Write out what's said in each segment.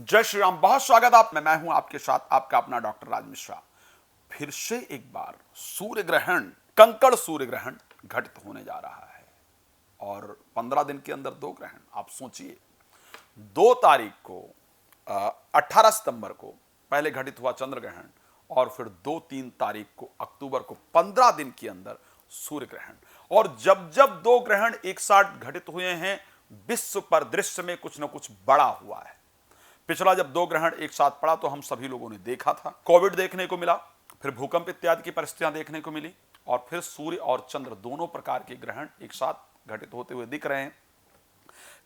जय श्री राम। बहुत स्वागत आप में। मैं हूं आपके साथ आपका अपना डॉक्टर राज मिश्रा। फिर से एक बार सूर्य ग्रहण, कंकड़ सूर्य ग्रहण घटित होने जा रहा है और 15 दिन के अंदर दो ग्रहण। आप सोचिए, 2 तारीख को 18 सितंबर को पहले घटित हुआ चंद्र ग्रहण और फिर 2-3 तारीख को अक्टूबर को 15 दिन के अंदर सूर्य ग्रहण। और जब जब दो ग्रहण एक साथ घटित हुए हैं, विश्व परिदृश्य में कुछ न कुछ बड़ा हुआ है। पिछला जब दो ग्रहण एक साथ पड़ा तो हम सभी लोगों ने देखा था, कोविड देखने को मिला, फिर भूकंप इत्यादि की परिस्थितियां देखने को मिली और फिर सूर्य और चंद्र दोनों प्रकार के ग्रहण एक साथ घटित होते हुए दिख रहे हैं।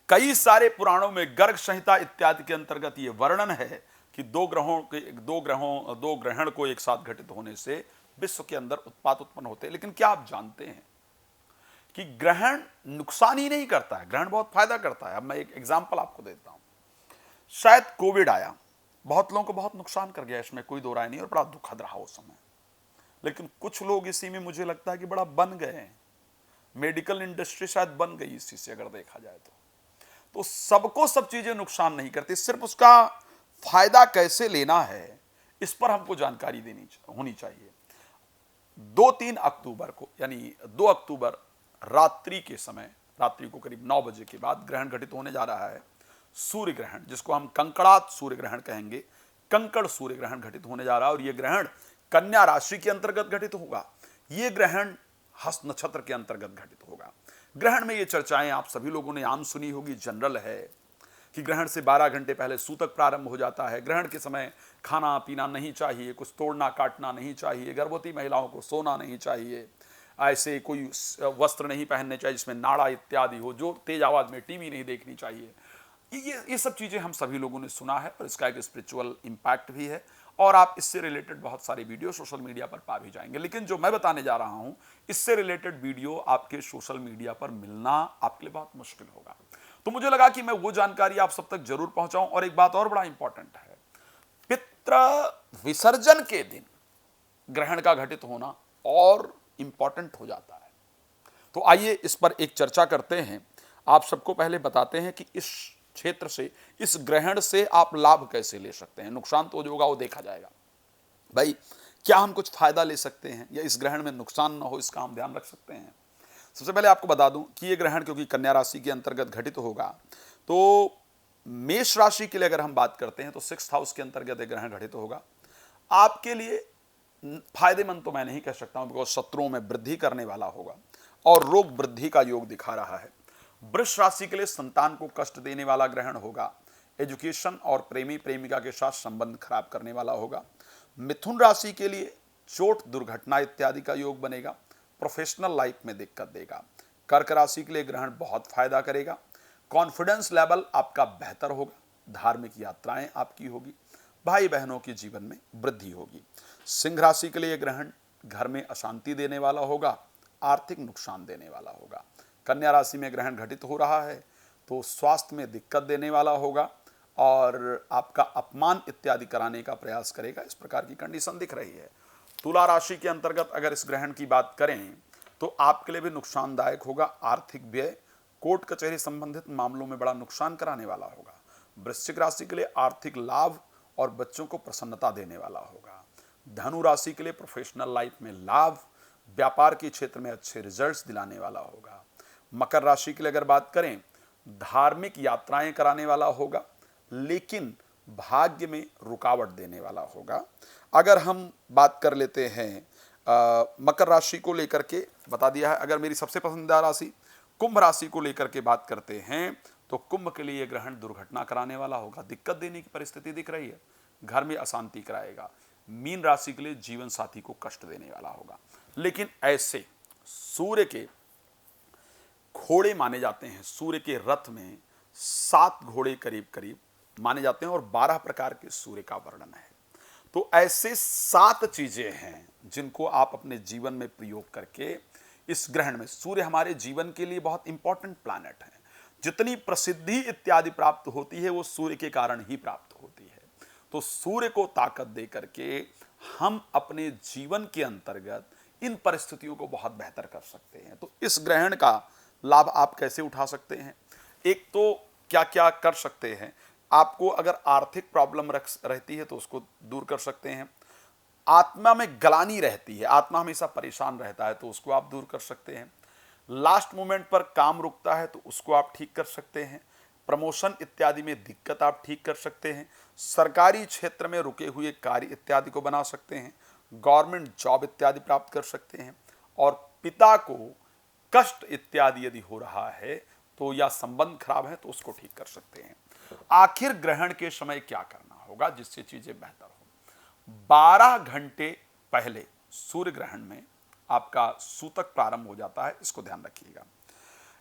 कई सारे पुराणों में गर्ग संहिता इत्यादि के अंतर्गत यह वर्णन है कि दो ग्रहण को एक साथ घटित होने से विश्व के अंदर उत्पात उत्पन्न होते हैं। लेकिन क्या आप जानते हैं कि ग्रहण नुकसान ही नहीं करता है, ग्रहण बहुत फायदा करता है। अब मैं एक एग्जाम्पल आपको देता हूं। शायद कोविड आया, बहुत लोगों को बहुत नुकसान कर गया, इसमें कोई दो राय नहीं और बड़ा दुखद रहा उस समय। लेकिन कुछ लोग इसी में मुझे लगता है कि बड़ा बन गए हैं। मेडिकल इंडस्ट्री शायद बन गई इसी से, अगर देखा जाए तो सबको सब चीजें नुकसान नहीं करती, सिर्फ उसका फायदा कैसे लेना है इस पर हमको जानकारी देनी होनी चाहिए। 2-3 अक्टूबर को, यानी 2 अक्टूबर रात्रि के समय, रात्रि को करीब 9 बजे के बाद ग्रहण घटित होने जा रहा है, सूर्य ग्रहण, जिसको हम कंकड़ात सूर्य ग्रहण कहेंगे। कंकड़ सूर्य ग्रहण घटित होने जा रहा है और यह ग्रहण कन्या राशि के अंतर्गत घटित होगा। यह ग्रहण हस्त नक्षत्र के अंतर्गत घटित होगा। ग्रहण में ये चर्चाएं आप सभी लोगों ने आम सुनी होगी, जनरल है कि ग्रहण से 12 घंटे पहले सूतक प्रारंभ हो जाता है। ग्रहण के समय खाना पीना नहीं चाहिए, कुछ तोड़ना काटना नहीं चाहिए, गर्भवती महिलाओं को सोना नहीं चाहिए, ऐसे कोई वस्त्र नहीं पहनने चाहिए जिसमें नाड़ा इत्यादि हो, जो तेज आवाज में टीवी नहीं देखनी चाहिए। ये सब चीज़ें हम सभी लोगों ने सुना है और इसका एक स्पिरिचुअल इम्पैक्ट भी है और आप इससे रिलेटेड बहुत सारे वीडियो सोशल मीडिया पर पा भी जाएंगे। लेकिन जो मैं बताने जा रहा हूं, इससे रिलेटेड वीडियो आपके सोशल मीडिया पर मिलना आपके लिए बहुत मुश्किल होगा। तो मुझे लगा कि मैं वो जानकारी आप सब तक जरूर पहुंचाऊं। और एक बात और बड़ा इंपॉर्टेंट है, पितृ विसर्जन के दिन ग्रहण का घटित होना और इंपॉर्टेंट हो जाता है। तो आइए इस पर एक चर्चा करते हैं। आप सबको पहले बताते हैं कि इस क्षेत्र से, इस ग्रहण से आप लाभ कैसे ले सकते हैं। नुकसान तो जो होगा वो देखा जाएगा। भाई, क्या हम कुछ फायदा ले सकते हैं या इस ग्रहण में नुकसान ना हो, इसका हम ध्यान रख सकते हैं। सबसे पहले आपको बता दूं कि ये ग्रहण क्योंकि कन्या राशि के अंतर्गत घटित होगा, तो मेष राशि के लिए अगर हम बात करते हैं तो 6th हाउस के अंतर्गत एक ग्रहण घटित होगा। आपके लिए फायदेमंद तो मैं नहीं कह सकता हूं, बिकॉज शत्रुओं में वृद्धि करने वाला होगा और रोग वृद्धि का योग दिखा रहा है। वृष राशि के लिए संतान को कष्ट देने वाला ग्रहण होगा। एजुकेशन और प्रेमी प्रेमिका के साथ संबंध खराब करने वाला होगा। मिथुन राशि के लिए चोट, दुर्घटना इत्यादि का योग बनेगा। प्रोफेशनल लाइफ में दिक्कत देगा। कर्क राशि के लिए ग्रहण बहुत फायदा करेगा। कॉन्फिडेंस लेवल आपका बेहतर होगा। धार्मिक यात्राएं आपकी होगी। भाई बहनों के जीवन में वृद्धि होगी। सिंह राशि के लिए ग्रहण घर में अशांति देने वाला होगा, आर्थिक नुकसान देने वाला होगा। कन्या राशि में ग्रहण घटित हो रहा है तो स्वास्थ्य में दिक्कत देने वाला होगा और आपका अपमान इत्यादि कराने का प्रयास करेगा, इस प्रकार की कंडीशन दिख रही है। तुला राशि के अंतर्गत अगर इस ग्रहण की बात करें तो आपके लिए भी नुकसानदायक होगा। आर्थिक व्यय, कोर्ट कचहरी संबंधित मामलों में बड़ा नुकसान कराने वाला होगा। वृश्चिक राशि के लिए आर्थिक लाभ और बच्चों को प्रसन्नता देने वाला होगा। धनु राशि के लिए प्रोफेशनल लाइफ में लाभ, व्यापार के क्षेत्र में अच्छे रिजल्ट्स दिलाने वाला होगा। मकर राशि के लिए अगर बात करें, धार्मिक यात्राएं कराने वाला होगा लेकिन भाग्य में रुकावट देने वाला होगा। अगर हम बात कर लेते हैं मकर राशि को लेकर के बता दिया है। अगर मेरी सबसे पसंदीदा राशि कुंभ राशि को लेकर के बात करते हैं तो कुंभ के लिए ग्रहण दुर्घटना कराने वाला होगा, दिक्कत देने की परिस्थिति दिख रही है, घर में अशांति कराएगा। मीन राशि के लिए जीवन साथी को कष्ट देने वाला होगा। लेकिन ऐसे सूर्य के घोड़े माने जाते हैं, सूर्य के रथ में 7 घोड़े करीब करीब माने जाते हैं और 12 प्रकार के सूर्य का वर्णन है। तो ऐसे 7 चीजें हैं जिनको आप अपने जीवन में प्रयोग करके इस ग्रहण में, सूर्य हमारे जीवन के लिए बहुत इंपॉर्टेंट प्लैनेट है। जितनी प्रसिद्धि इत्यादि प्राप्त होती है वो सूर्य के कारण ही प्राप्त होती है। तो सूर्य को ताकत दे करके हम अपने जीवन के अंतर्गत इन परिस्थितियों को बहुत बेहतर कर सकते हैं। तो इस ग्रहण का लाभ आप कैसे उठा सकते हैं? एक तो क्या क्या कर सकते हैं आपको अगर आर्थिक प्रॉब्लम रहती है तो उसको दूर कर सकते हैं। आत्मा में ग्लानि रहती है, आत्मा हमेशा परेशान रहता है, तो उसको आप दूर कर सकते हैं। लास्ट मोमेंट पर काम रुकता है तो उसको आप ठीक कर सकते हैं। प्रमोशन इत्यादि में दिक्कत आप ठीक कर सकते हैं। सरकारी क्षेत्र में रुके हुए कार्य इत्यादि को बना सकते हैं। गवर्नमेंट जॉब इत्यादि प्राप्त कर सकते हैं। और पिता को कष्ट इत्यादि यदि हो रहा है तो या संबंध खराब है तो उसको ठीक कर सकते हैं। आखिर ग्रहण के समय क्या करना होगा जिससे चीजें बेहतर हो? 12 घंटे पहले सूर्य ग्रहण में आपका सूतक प्रारंभ हो जाता है, इसको ध्यान रखिएगा।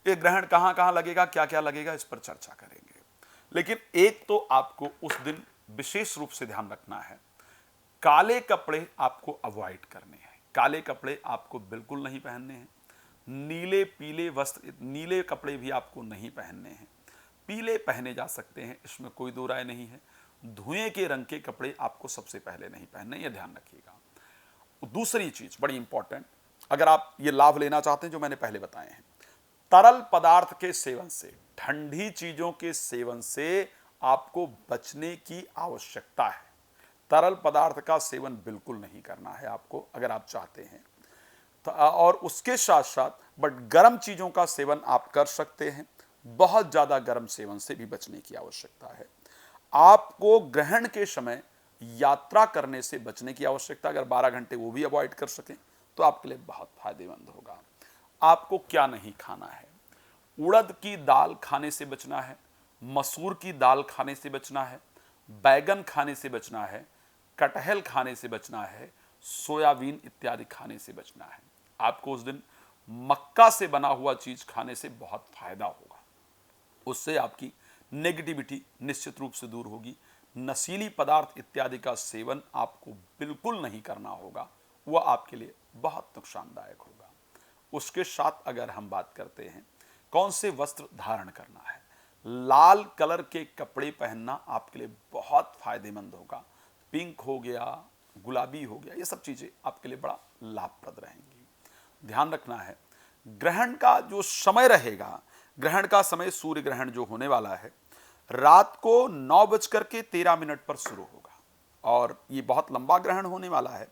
ये ग्रहण कहां कहां लगेगा, क्या क्या लगेगा, इस पर चर्चा करेंगे। लेकिन एक तो आपको उस दिन विशेष रूप से ध्यान रखना है, काले कपड़े आपको अवॉइड करने हैं। काले कपड़े आपको बिल्कुल नहीं पहनने हैं। नीले पीले वस्त्र, नीले कपड़े भी आपको नहीं पहनने हैं। पीले पहने जा सकते हैं, इसमें कोई दो राय नहीं है। धुएं के रंग के कपड़े आपको सबसे पहले नहीं पहनने, यह ध्यान रखिएगा। दूसरी चीज बड़ी इंपॉर्टेंट, अगर आप ये लाभ लेना चाहते हैं जो मैंने पहले बताए हैं, तरल पदार्थ के सेवन से, ठंडी चीजों के सेवन से आपको बचने की आवश्यकता है। तरल पदार्थ का सेवन बिल्कुल नहीं करना है आपको अगर आप चाहते हैं तो। और उसके साथ साथ बट गर्म चीजों का सेवन आप कर सकते हैं। बहुत ज्यादा गर्म सेवन से भी बचने की आवश्यकता है। आपको ग्रहण के समय यात्रा करने से बचने की आवश्यकता, अगर 12 घंटे वो भी अवॉइड कर सकें तो आपके लिए बहुत फायदेमंद होगा। आपको क्या नहीं खाना है? उड़द की दाल खाने से बचना है, मसूर की दाल खाने से बचना है, बैगन खाने से बचना है, कटहल खाने से बचना है, सोयाबीन इत्यादि खाने से बचना है। आपको उस दिन मक्का से बना हुआ चीज खाने से बहुत फायदा होगा, उससे आपकी नेगेटिविटी निश्चित रूप से दूर होगी। नशीली पदार्थ इत्यादि का सेवन आपको बिल्कुल नहीं करना होगा, वह आपके लिए बहुत नुकसानदायक होगा। उसके साथ अगर हम बात करते हैं कौन से वस्त्र धारण करना है, लाल कलर के कपड़े पहनना आपके लिए बहुत फायदेमंद होगा। पिंक हो गया, गुलाबी हो गया, ये सब चीजें आपके लिए बड़ा लाभप्रद रहेंगी। ध्यान रखना है ग्रहण का जो समय रहेगा, ग्रहण का समय सूर्य ग्रहण जो होने वाला है रात को 9:13 पर शुरू होगा और ये बहुत लंबा ग्रहण होने वाला है।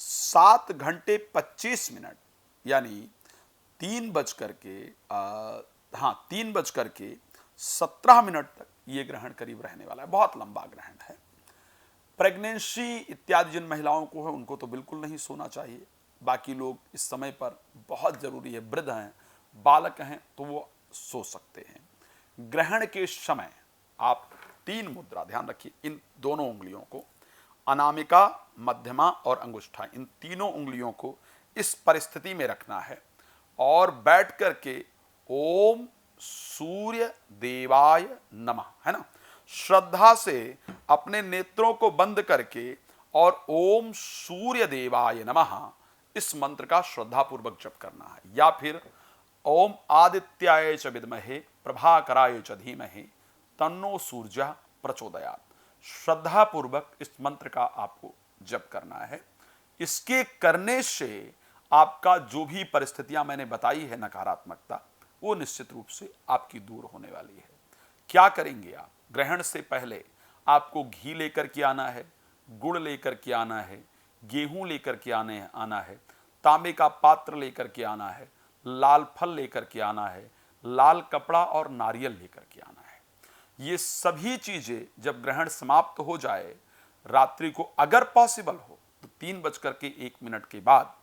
7 घंटे 25 मिनट यानी 3:17 तक ये ग्रहण करीब रहने वाला है। बहुत लंबा ग्रहण है। प्रेगनेंसी इत्यादि जिन महिलाओं को है उनको तो बिल्कुल नहीं सोना चाहिए। बाकी लोग इस समय पर बहुत जरूरी है, वृद्ध हैं, बालक हैं तो वो सो सकते हैं। ग्रहण के समय आप 3 मुद्रा ध्यान रखिए, इन दोनों उंगलियों को, अनामिका, मध्यमा और अंगुष्ठा, इन तीनों उंगलियों को इस परिस्थिति में रखना है और बैठ करके ओम सूर्य देवाय नमः, है ना, श्रद्धा से अपने नेत्रों को बंद करके और ओम सूर्य देवाय नमः इस मंत्र का श्रद्धापूर्वक जप करना है। या फिर ओम आदित्याय च विद्महे प्रभाकराय च धीमहि तन्नो सूर्य प्रचोदयात्, श्रद्धापूर्वक इस मंत्र का आपको जप करना है। इसके करने से आपका जो भी परिस्थितियां मैंने बताई है नकारात्मकता, वो निश्चित रूप से आपकी दूर होने वाली है। क्या करेंगे आप? ग्रहण से पहले आपको घी लेकर के आना है, गुड़ लेकर के आना है, गेहूं लेकर के आना है, तांबे का पात्र लेकर के आना है, लाल फल लेकर के आना है, लाल कपड़ा और नारियल लेकर के आना है। ये सभी चीजें जब ग्रहण समाप्त हो जाए, रात्रि को अगर पॉसिबल हो तो 3:01 के बाद,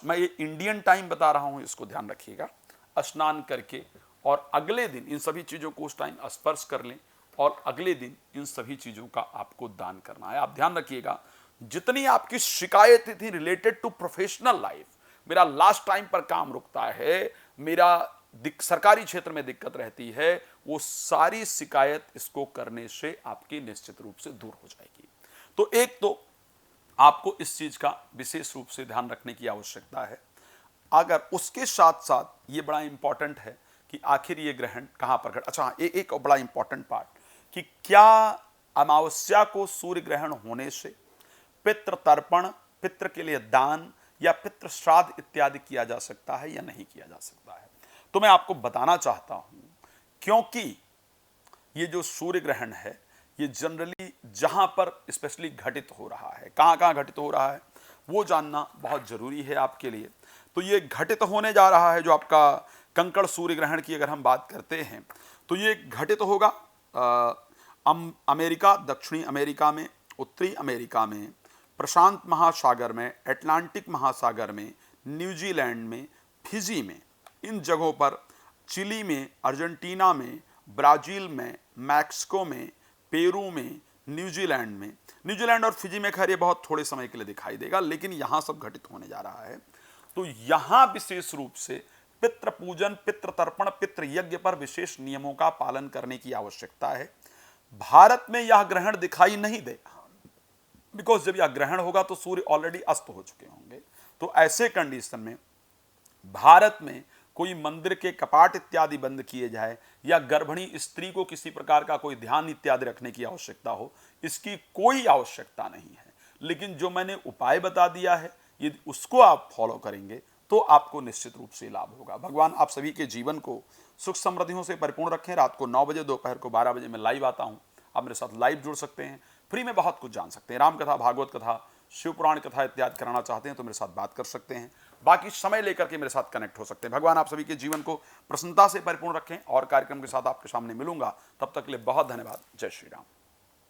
मैं ये इंडियन टाइम बता रहा हूं, इसको ध्यान रखिएगा, स्नान करके और अगले दिन इन सभी चीजों को उस टाइम स्पर्श कर लें और अगले दिन इन सभी चीजों का आपको दान करना है। आप ध्यान रखिएगा, जितनी आपकी शिकायतें थी रिलेटेड टू प्रोफेशनल लाइफ, मेरा लास्ट टाइम पर काम रुकता है, मेरा सरकारी क्षेत्र में दिक्कत रहती है, वो सारी शिकायत इसको करने से आपकी निश्चित रूप से दूर हो जाएगी। तो एक तो आपको इस चीज का विशेष रूप से ध्यान रखने की आवश्यकता है। अगर उसके साथ साथ ये बड़ा इंपॉर्टेंट है कि आखिर ये ग्रहण कहां पर घट, अच्छा एक बड़ा इंपॉर्टेंट पार्ट कि क्या अमावस्या को सूर्य ग्रहण होने से पितृ तर्पण, पितृ के लिए दान या पितृ श्राद्ध इत्यादि किया जा सकता है या नहीं किया जा सकता है? तो मैं आपको बताना चाहता हूं, क्योंकि ये जो सूर्य ग्रहण है ये जनरली जहां पर स्पेशली घटित हो रहा है, कहां कहां घटित हो रहा है वो जानना बहुत जरूरी है आपके लिए। तो ये घटित होने जा रहा है जो आपका कंकड़ सूर्य ग्रहण की अगर हम बात करते हैं तो ये घटित होगा अमेरिका, दक्षिणी अमेरिका में, उत्तरी अमेरिका में, प्रशांत महासागर में, अटलांटिक महासागर में, न्यूजीलैंड में, फिजी में, इन जगहों पर, चिली में, अर्जेंटीना में, ब्राजील में, मैक्सिको में, पेरू में, न्यूजीलैंड में। न्यूजीलैंड और फिजी में खैर ये बहुत थोड़े समय के लिए दिखाई देगा, लेकिन यहां सब घटित होने जा रहा है। तो यहां विशेष रूप से पितृ पूजन, पितृ तर्पण, पितृ यज्ञ पर विशेष नियमों का पालन करने की आवश्यकता है। भारत में यह ग्रहण दिखाई नहीं देगा, बिकॉज जब यह ग्रहण होगा तो सूर्य ऑलरेडी अस्त हो चुके होंगे। तो ऐसे कंडीशन में भारत में कोई मंदिर के कपाट इत्यादि बंद किए जाए या गर्भिणी स्त्री को किसी प्रकार का कोई ध्यान इत्यादि रखने की आवश्यकता हो, इसकी कोई आवश्यकता नहीं है। लेकिन जो मैंने उपाय बता दिया है, यदि उसको आप फॉलो करेंगे तो आपको निश्चित रूप से लाभ होगा। भगवान आप सभी के जीवन को सुख समृद्धियों से परिपूर्ण रखें। रात को 9 बजे, दोपहर को 12 बजे मैं लाइव आता हूं। आप मेरे साथ लाइव जुड़ सकते हैं, फ्री में बहुत कुछ जान सकते हैं। राम कथा, भागवत कथा, शिव पुराण कथा इत्यादि कराना चाहते हैं तो मेरे साथ बात कर सकते हैं। बाकी समय लेकर के मेरे साथ कनेक्ट हो सकते हैं। भगवान आप सभी के जीवन को प्रसन्नता से परिपूर्ण रखें और कार्यक्रम के साथ आपके सामने मिलूंगा। तब तक के लिए बहुत धन्यवाद। जय श्री राम।